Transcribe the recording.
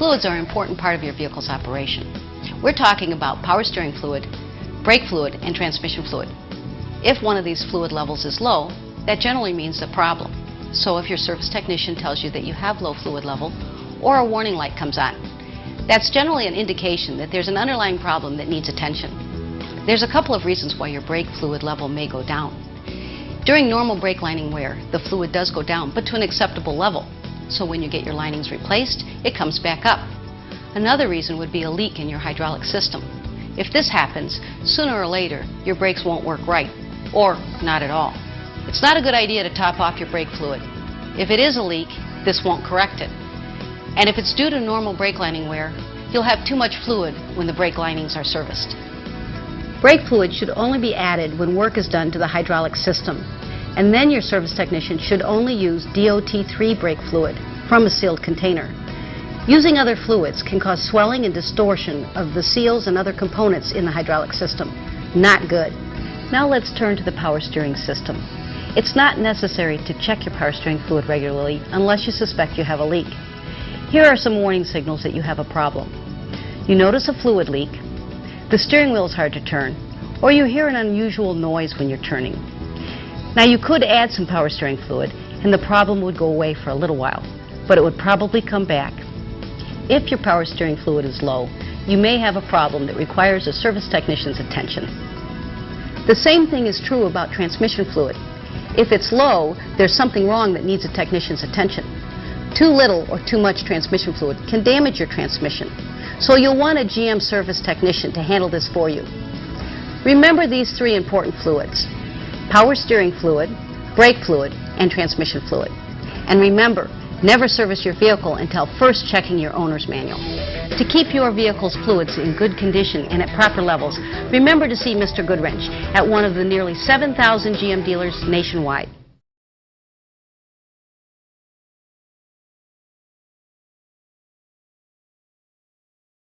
Fluids are an important part of your vehicle's operation. We're talking about power steering fluid, brake fluid, and transmission fluid. If one of these fluid levels is low, that generally means a problem. So if your service technician tells you that you have low fluid level, or a warning light comes on, that's generally an indication that there's an underlying problem that needs attention. There's a couple of reasons why your brake fluid level may go down. During normal brake lining wear, the fluid does go down, but to an acceptable level. So when you get your linings replaced, it comes back up. Another reason would be a leak in your hydraulic system. If this happens, sooner or later, your brakes won't work right, or not at all. It's not a good idea to top off your brake fluid. If it is a leak, this won't correct it. And if it's due to normal brake lining wear, you'll have too much fluid when the brake linings are serviced. Brake fluid should only be added when work is done to the hydraulic system, and then your service technician should only use DOT3 brake fluid from a sealed container. Using other fluids can cause swelling and distortion of the seals and other components in the hydraulic system. Not good. Now let's turn to the power steering system. It's not necessary to check your power steering fluid regularly unless you suspect you have a leak. Here are some warning signals that you have a problem. You notice a fluid leak, the steering wheel is hard to turn, or you hear an unusual noise when you're turning. Now you could add some power steering fluid and the problem would go away for a little while, but it would probably come back. If your power steering fluid is low, you may have a problem that requires a service technician's attention. The same thing is true about transmission fluid. If it's low, there's something wrong that needs a technician's attention. Too little or too much transmission fluid can damage your transmission, so you'll want a GM service technician to handle this for you. Remember these three important fluids: power steering fluid, brake fluid, and transmission fluid. And remember, never service your vehicle until first checking your owner's manual. To keep your vehicle's fluids in good condition and at proper levels, remember to see Mr. Goodwrench at one of the nearly 7,000 GM dealers nationwide.